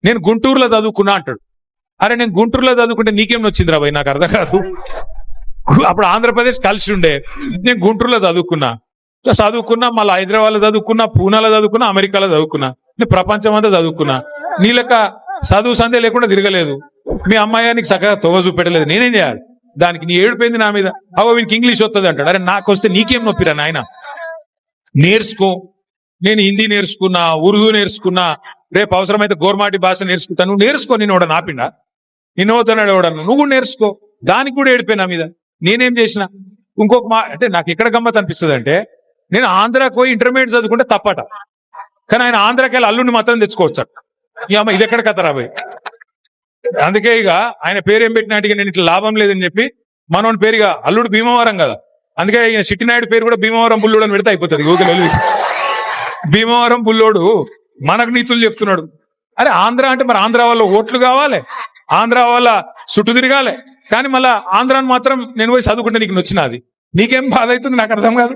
నేను గుంటూరులో చదువుకున్నా అంటాడు. అరే నేను గుంటూరులో చదువుకుంటే నీకేం వచ్చింది రా భయ్, నాకు అర్థం కాదు. అప్పుడు ఆంధ్రప్రదేశ్ కలిసి ఉండే. నేను గుంటూరులో చదువుకున్నా మళ్ళీ హైదరాబాద్లో చదువుకున్నా, పూనాలో చదువుకున్నా, అమెరికాలో చదువుకున్నా, నేను ప్రపంచం అంతా చదువుకున్నా. నీ లెక్క చదువు సందే లేకుండా తిరగలేదు. మీ అమ్మాయి నీకు చక్కగా తొగ చూపెట్టలేదు, నేనేం చేయాలి దానికి? నీ ఏడిపోయింది నా మీద. అవో వీనికి ఇంగ్లీష్ వస్తుంది అంటాడు. అరే నాకు వస్తే నీకేం నొప్పిరా నాయన, నేర్చుకో. నేను హిందీ నేర్చుకున్నా, ఉర్దూ నేర్చుకున్నా, రేపు అవసరమైతే గోర్మాటి భాష నేర్చుకుంటా. నువ్వు నేర్చుకో. నేను ఎవడ నాపిండా? నిన్ను అవుతున్నాడు ఎవడన్నా? నువ్వు కూడా నేర్చుకో. దానికి కూడా ఏడిపోయినా మీద. నేనేం చేసిన? ఇంకొక అంటే నాకు ఎక్కడ గమ్మత్ అనిపిస్తుంది అంటే, నేను ఆంధ్రాకి పోయి ఇంటర్మీడియట్ చదువుకుంటే తప్పట, కానీ ఆయన ఆంధ్రాకి వెళ్ళి అల్లుడిని మాత్రం తెచ్చుకోవచ్చట. ఈ అమ్మ ఇది ఎక్కడ కథ రాబోయ్. అందుకే ఇక ఆయన పేరు ఏం పెట్టినట్టుగా నేను ఇట్లా లాభం లేదని చెప్పి మనోని పేరుగా అల్లుడు భీమవరం కదా, అందుకే ఈయన చిట్టినాయుడు పేరు కూడా భీమవరం బుల్లోడు అని పెడితే అయిపోతుంది. యువకులు భీమవరం బుల్లోడు మనకు నీతులు చెప్తున్నాడు. అరే ఆంధ్ర అంటే మరి ఆంధ్ర వాళ్ళ ఓట్లు కావాలి, ఆంధ్ర వాళ్ళ చుట్టూ తిరగాలి, కానీ మళ్ళా ఆంధ్రాని మాత్రం నేను పోయి చదువుకుంటే నీకు నచ్చినది. నీకేం బాధ అవుతుంది నాకు అర్థం కాదు.